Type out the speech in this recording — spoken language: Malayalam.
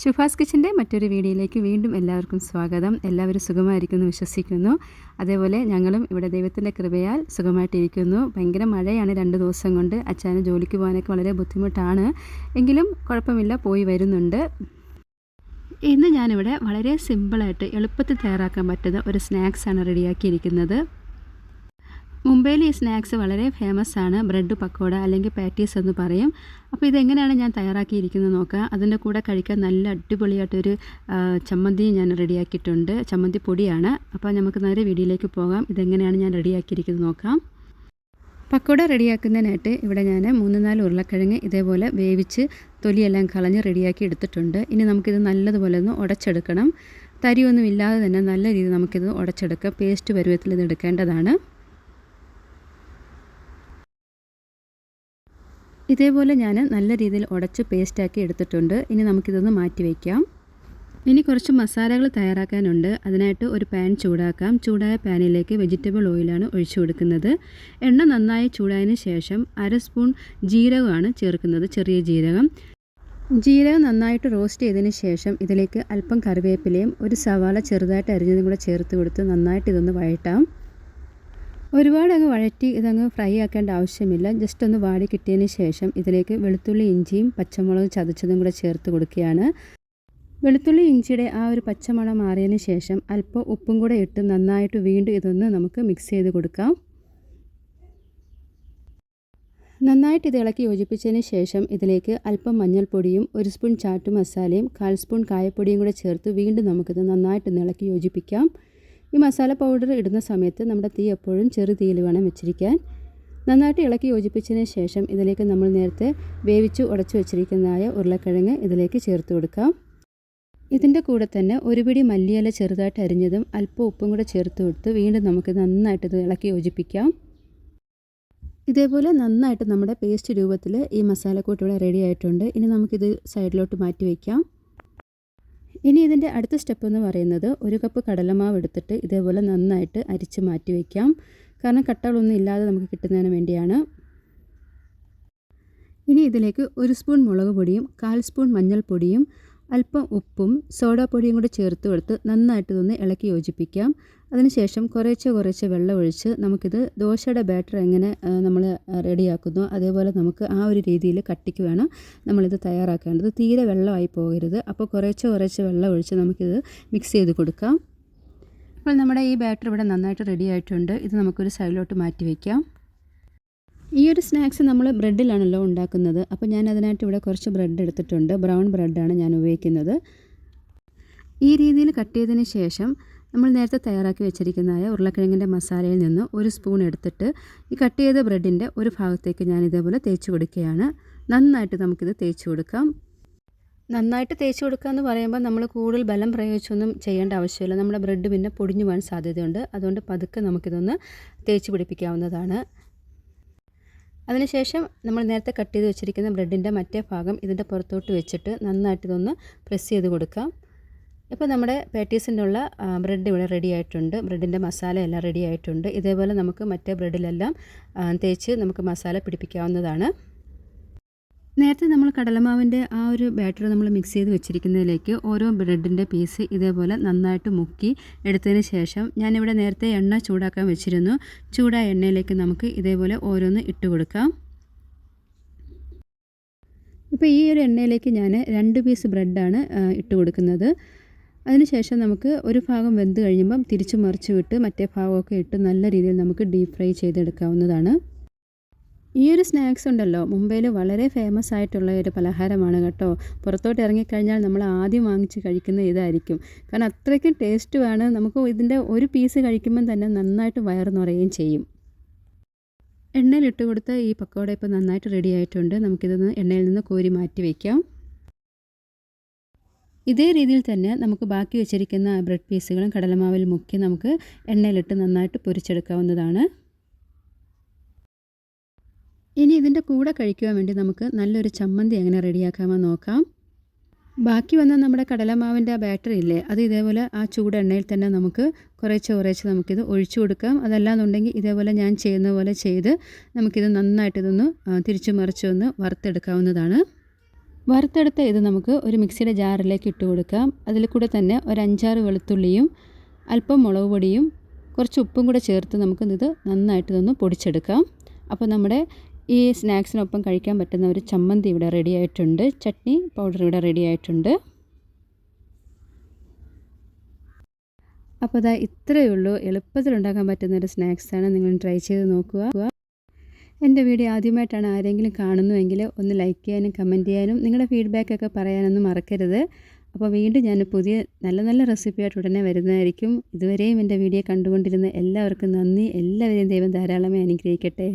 ഷുഫാസ് കിച്ചൻ്റെ മറ്റൊരു വീഡിയോയിലേക്ക് വീണ്ടും എല്ലാവർക്കും സ്വാഗതം. എല്ലാവരും സുഖമായിരിക്കുമെന്ന് വിശ്വസിക്കുന്നു. അതേപോലെ ഞങ്ങളും ഇവിടെ ദൈവത്തിൻ്റെ കൃപയാൽ സുഖമായിട്ടിരിക്കുന്നു. ഭയങ്കര മഴയാണ് 2 ദിവസം കൊണ്ട്. അച്ഛന് ജോലിക്ക് പോകാനൊക്കെ വളരെ ബുദ്ധിമുട്ടാണ്. എങ്കിലും കുഴപ്പമില്ല, പോയി വരുന്നുണ്ട്. ഇന്ന് ഞാനിവിടെ വളരെ സിമ്പിളായിട്ട് എളുപ്പത്തിൽ തയ്യാറാക്കാൻ പറ്റുന്ന ഒരു സ്നാക്സാണ് റെഡിയാക്കിയിരിക്കുന്നത്. മുംബൈയിൽ ഈ സ്നാക്സ് വളരെ ഫേമസ് ആണ്. ബ്രെഡ് പക്കോട അല്ലെങ്കിൽ പാറ്റീസ് എന്ന് പറയും. അപ്പോൾ ഇതെങ്ങനെയാണ് ഞാൻ തയ്യാറാക്കിയിരിക്കുന്നത് നോക്കുക. അതിൻ്റെ കൂടെ കഴിക്കാൻ നല്ല അടിപൊളിയായിട്ടൊരു ചമ്മന്തി ഞാൻ റെഡിയാക്കിയിട്ടുണ്ട്. ചമ്മന്തി പൊടിയാണ്. അപ്പോൾ നമുക്ക് നേരെ വീഡിയോയിലേക്ക് പോകാം. ഇതെങ്ങനെയാണ് ഞാൻ റെഡിയാക്കിയിരിക്കുന്നത് നോക്കാം. പക്കോട റെഡിയാക്കുന്നതിനായിട്ട് ഇവിടെ ഞാൻ 3-4 ഉരുളക്കിഴങ്ങ് ഇതേപോലെ വേവിച്ച് തൊലിയെല്ലാം കളഞ്ഞ് റെഡിയാക്കി എടുത്തിട്ടുണ്ട്. ഇനി നമുക്കിത് നല്ലതുപോലെ ഒന്ന് ഉടച്ചെടുക്കണം. തരിയൊന്നും ഇല്ലാതെ തന്നെ നല്ല രീതിയിൽ നമുക്കിത് ഉടച്ചെടുക്കാം. പേസ്റ്റ് പരുവത്തിൽ ഇത് എടുക്കേണ്ടതാണ്. ഇതേപോലെ ഞാൻ നല്ല രീതിയിൽ ഉടച്ച് പേസ്റ്റാക്കി എടുത്തിട്ടുണ്ട്. ഇനി നമുക്കിതൊന്ന് മാറ്റി വയ്ക്കാം. ഇനി കുറച്ച് മസാലകൾ തയ്യാറാക്കാനുണ്ട്. അതിനായിട്ട് ഒരു പാൻ ചൂടാക്കാം. ചൂടായ പാനിലേക്ക് വെജിറ്റബിൾ ഓയിലാണ് ഒഴിച്ചു കൊടുക്കുന്നത്. എണ്ണ നന്നായി ചൂടായതിന് ശേഷം 1/2 സ്പൂൺ ജീരകമാണ് ചേർക്കുന്നത്, ചെറിയ ജീരകം. ജീരകം നന്നായിട്ട് റോസ്റ്റ് ചെയ്തതിന് ശേഷം ഇതിലേക്ക് അല്പം കറിവേപ്പിലയും ഒരു സവാള ചെറുതായിട്ട് അരിഞ്ഞതും കൂടെ ചേർത്ത് കൊടുത്ത് നന്നായിട്ട് ഇതൊന്ന് വഴറ്റാം. ഒരുപാട് അങ്ങ് വഴറ്റി ഇതങ്ങ് ഫ്രൈ ആക്കേണ്ട ആവശ്യമില്ല. ജസ്റ്റ് ഒന്ന് വാടി കിട്ടിയതിന് ശേഷം ഇതിലേക്ക് വെളുത്തുള്ളി, ഇഞ്ചിയും പച്ചമുളകും ചതച്ചതും കൂടെ ചേർത്ത് കൊടുക്കുകയാണ്. വെളുത്തുള്ളി ഇഞ്ചിയുടെ ആ ഒരു പച്ചമണം മാറിയതിന് ശേഷം അല്പം ഉപ്പും കൂടെ ഇട്ട് നന്നായിട്ട് വീണ്ടും ഇതൊന്ന് നമുക്ക് മിക്സ് ചെയ്ത് കൊടുക്കാം. നന്നായിട്ട് ഇത് ഇളക്കി യോജിപ്പിച്ചതിന് ശേഷം ഇതിലേക്ക് അല്പം മഞ്ഞൾപ്പൊടിയും 1 സ്പൂൺ ചാട്ട് മസാലയും 1/4 സ്പൂൺ കായപ്പൊടിയും കൂടെ ചേർത്ത് വീണ്ടും നമുക്കിത് നന്നായിട്ട് ഇളക്കി യോജിപ്പിക്കാം. ഈ മസാല പൗഡർ ഇടുന്ന സമയത്ത് നമ്മുടെ തീ എപ്പോഴും ചെറു തീയിൽ വേണം വെച്ചിരിക്കാൻ. നന്നായിട്ട് ഇളക്കി യോജിപ്പിച്ചതിന് ശേഷം ഇതിലേക്ക് നമ്മൾ നേരത്തെ വേവിച്ച് ഉടച്ചു വെച്ചിരിക്കുന്നതായ ഉരുളക്കിഴങ്ങ് ഇതിലേക്ക് ചേർത്ത് കൊടുക്കാം. ഇതിൻ്റെ കൂടെ തന്നെ ഒരു പിടി മല്ലിയില ചെറുതായിട്ട് അരിഞ്ഞതും അല്പം ഉപ്പും കൂടെ ചേർത്ത് കൊടുത്ത് വീണ്ടും നമുക്ക് നന്നായിട്ട് ഇത് ഇളക്കി യോജിപ്പിക്കാം. ഇതേപോലെ നന്നായിട്ട് നമ്മുടെ പേസ്റ്റ് രൂപത്തിൽ ഈ മസാലക്കൂട്ട് ഇവിടെ റെഡി ആയിട്ടുണ്ട്. ഇനി നമുക്കിത് സൈഡിലോട്ട് മാറ്റി വയ്ക്കാം. ഇനി ഇതിൻ്റെ അടുത്ത സ്റ്റെപ്പ് എന്ന് പറയുന്നത് 1 കപ്പ് കടലമാവ് എടുത്തിട്ട് ഇതേപോലെ നന്നായിട്ട് അരിച്ച് മാറ്റി വയ്ക്കാം. കാരണം കട്ടകളൊന്നും ഇല്ലാതെ നമുക്ക് കിട്ടുന്നതിന് വേണ്ടിയാണ്. ഇനി ഇതിലേക്ക് 1 സ്പൂൺ മുളക് പൊടിയും 1/4 സ്പൂൺ മഞ്ഞൾപ്പൊടിയും അല്പം ഉപ്പും സോഡാപ്പൊടിയും കൂടി ചേർത്ത് കൊടുത്ത് നന്നായിട്ട് ഇതൊന്ന് ഇളക്കി യോജിപ്പിക്കാം. അതിനുശേഷം കുറേശ്ശെ വെള്ളം ഒഴിച്ച് നമുക്കിത് ദോശയുടെ ബാറ്റർ എങ്ങനെ നമ്മൾ റെഡിയാക്കുന്നു അതേപോലെ നമുക്ക് ആ ഒരു രീതിയിൽ കട്ടിക്ക് വേണം നമ്മളിത് തയ്യാറാക്കേണ്ടത്. തീരെ വെള്ളമായി പോകരുത്. അപ്പോൾ കുറേശ്ശെ വെള്ളം ഒഴിച്ച് നമുക്കിത് മിക്സ് ചെയ്ത് കൊടുക്കാം. അപ്പോൾ നമ്മുടെ ഈ ബാറ്റർ ഇവിടെ നന്നായിട്ട് റെഡി ആയിട്ടുണ്ട്. ഇത് നമുക്കൊരു സൈഡിലോട്ട് മാറ്റി വയ്ക്കാം. ഈ ഒരു സ്നാക്സ് നമ്മൾ ബ്രെഡിലാണല്ലോ ഉണ്ടാക്കുന്നത്. അപ്പോൾ ഞാൻ അതിനായിട്ട് ഇവിടെ കുറച്ച് ബ്രെഡ് എടുത്തിട്ടുണ്ട്. ബ്രൗൺ ബ്രെഡാണ് ഞാൻ ഉപയോഗിക്കുന്നത്. ഈ രീതിയിൽ കട്ട് ചെയ്തതിന് ശേഷം നമ്മൾ നേരത്തെ തയ്യാറാക്കി വെച്ചിരിക്കുന്നതായ ഉരുളക്കിഴങ്ങിൻ്റെ മസാലയിൽ നിന്ന് 1 സ്പൂൺ എടുത്തിട്ട് ഈ കട്ട് ചെയ്ത ബ്രെഡിൻ്റെ ഒരു ഭാഗത്തേക്ക് ഞാൻ ഇതേപോലെ തേച്ച് കൊടുക്കുകയാണ്. നന്നായിട്ട് നമുക്കിത് തേച്ച് കൊടുക്കാം. നന്നായിട്ട് തേച്ച് കൊടുക്കുക എന്ന് പറയുമ്പോൾ നമ്മൾ കൂടുതൽ ബലം പ്രയോഗിച്ചൊന്നും ചെയ്യേണ്ട ആവശ്യമില്ല. നമ്മുടെ ബ്രെഡ് പിന്നെ പൊടിഞ്ഞു പോകാൻ സാധ്യതയുണ്ട്. അതുകൊണ്ട് പതുക്കെ നമുക്കിതൊന്ന് തേച്ച് പിടിപ്പിക്കാവുന്നതാണ്. അതിനുശേഷം നമ്മൾ നേരത്തെ കട്ട് ചെയ്ത് വെച്ചിരിക്കുന്ന ബ്രെഡിൻ്റെ മറ്റേ ഭാഗം ഇതിൻ്റെ പുറത്തോട്ട് വെച്ചിട്ട് നന്നായിട്ട് ഇതൊന്ന് പ്രസ് ചെയ്ത് കൊടുക്കാം. ഇപ്പോൾ നമ്മുടെ പാറ്റീസിൻ്റെ ഉള്ള ബ്രെഡ് ഇവിടെ റെഡി ആയിട്ടുണ്ട്. ബ്രെഡിൻ്റെ മസാല എല്ലാം റെഡി ആയിട്ടുണ്ട്. ഇതേപോലെ നമുക്ക് മറ്റേ ബ്രെഡിലെല്ലാം തേച്ച് നമുക്ക് മസാല പിടിപ്പിക്കാവുന്നതാണ്. നേരത്തെ നമ്മൾ കടലമാവിൻ്റെ ആ ഒരു ബാറ്റർ നമ്മൾ മിക്സ് ചെയ്ത് വെച്ചിരിക്കുന്നതിലേക്ക് ഓരോ ബ്രെഡിൻ്റെ പീസ് ഇതേപോലെ നന്നായിട്ട് മുക്കി എടുത്തതിന് ശേഷം ഞാനിവിടെ നേരത്തെ എണ്ണ ചൂടാക്കാൻ വെച്ചിരുന്നു. ചൂടായ എണ്ണയിലേക്ക് നമുക്ക് ഇതേപോലെ ഓരോന്ന് ഇട്ട് കൊടുക്കാം. ഇപ്പോൾ ഈ ഒരു എണ്ണയിലേക്ക് ഞാൻ 2 പീസ് ബ്രെഡാണ് ഇട്ട് കൊടുക്കുന്നത്. അതിനുശേഷം നമുക്ക് ഒരു ഭാഗം വെന്ത് കഴിയുമ്പം തിരിച്ചു മറിച്ച് വിട്ട് മറ്റേ ഭാഗമൊക്കെ ഇട്ട് നല്ല രീതിയിൽ നമുക്ക് ഡീപ്പ് ഫ്രൈ ചെയ്തെടുക്കാവുന്നതാണ്. ഈ ഒരു സ്നാക്സ് ഉണ്ടല്ലോ, മുംബൈയിൽ വളരെ ഫേമസ് ആയിട്ടുള്ള ഒരു പലഹാരമാണ് കേട്ടോ. പുറത്തോട്ട് ഇറങ്ങിക്കഴിഞ്ഞാൽ നമ്മൾ ആദ്യം വാങ്ങിച്ച് കഴിക്കുന്ന ഇതായിരിക്കും. കാരണം അത്രയ്ക്കും ടേസ്റ്റുമാണ്. നമുക്ക് ഇതിൻ്റെ ഒരു പീസ് കഴിക്കുമ്പം തന്നെ നന്നായിട്ട് വയറ് നിറയുകയും ചെയ്യും. എണ്ണയിലിട്ട് കൊടുത്ത ഈ പക്കോട ഇപ്പോൾ നന്നായിട്ട് റെഡി ആയിട്ടുണ്ട്. നമുക്കിതൊന്ന് എണ്ണയിൽ നിന്ന് കോരി മാറ്റി വയ്ക്കാം. ഇതേ രീതിയിൽ തന്നെ നമുക്ക് ബാക്കി വെച്ചിരിക്കുന്ന ബ്രെഡ് പീസുകളും കടലമാവിൽ മുക്കി നമുക്ക് എണ്ണയിലിട്ട് നന്നായിട്ട് പൊരിച്ചെടുക്കാവുന്നതാണ്. ഇനി ഇതിൻ്റെ കൂടെ കഴിക്കുവാൻ വേണ്ടി നമുക്ക് നല്ലൊരു ചമ്മന്തി എങ്ങനെ റെഡിയാക്കാമെന്ന് നോക്കാം. ബാക്കി വന്ന നമ്മുടെ കടലമാവിൻ്റെ ബാറ്ററി ഇല്ലേ, അത് ഇതേപോലെ ആ ചൂട് എണ്ണയിൽ തന്നെ നമുക്ക് കുറേശ്ശെ നമുക്കിത് ഒഴിച്ചു കൊടുക്കാം. അതല്ലാന്നുണ്ടെങ്കിൽ ഇതേപോലെ ഞാൻ ചെയ്യുന്ന പോലെ ചെയ്ത് നമുക്കിത് നന്നായിട്ട് ഇതൊന്ന് തിരിച്ചു മറിച്ചൊന്ന് വറുത്തെടുക്കാവുന്നതാണ്. വറുത്തെടുത്ത ഇത് നമുക്ക് ഒരു മിക്സിയുടെ ജാറിലേക്ക് ഇട്ട് കൊടുക്കാം. അതിൽ കൂടെ തന്നെ ഒരു 5-6 വെളുത്തുള്ളിയും അല്പം മുളക് പൊടിയും കുറച്ച് ഉപ്പും കൂടെ ചേർത്ത് നമുക്കിത് നന്നായിട്ട് ഇതൊന്ന് പൊടിച്ചെടുക്കാം. അപ്പോൾ നമ്മുടെ ഈ സ്നാക്സിനൊപ്പം കഴിക്കാൻ പറ്റുന്ന ഒരു ചമ്മന്തി ഇവിടെ റെഡി ആയിട്ടുണ്ട്. ചട്നി പൗഡർ ഇവിടെ റെഡി ആയിട്ടുണ്ട്. അപ്പോൾ ഇത്രയേ ഉള്ളൂ. എളുപ്പത്തിൽ ഉണ്ടാക്കാൻ പറ്റുന്ന ഒരു സ്നാക്സാണ്. നിങ്ങൾ ട്രൈ ചെയ്ത് നോക്കുക. എൻ്റെ വീഡിയോ ആദ്യമായിട്ടാണ് ആരെങ്കിലും കാണുന്നുവെങ്കിൽ ഒന്ന് ലൈക്ക് ചെയ്യാനും കമൻറ്റ് ചെയ്യാനും നിങ്ങളുടെ ഫീഡ്ബാക്കൊക്കെ പറയാനൊന്നും മറക്കരുത്. അപ്പോൾ വീണ്ടും ഞാൻ പുതിയ നല്ല നല്ല റെസിപ്പിയായിട്ട് ഉടനെ വരുന്നതായിരിക്കും. ഇതുവരെയും എൻ്റെ വീഡിയോ കണ്ടുകൊണ്ടിരുന്ന എല്ലാവർക്കും നന്ദി. എല്ലാവരെയും ദൈവം ധാരാളമായി അനുഗ്രഹിക്കട്ടെ.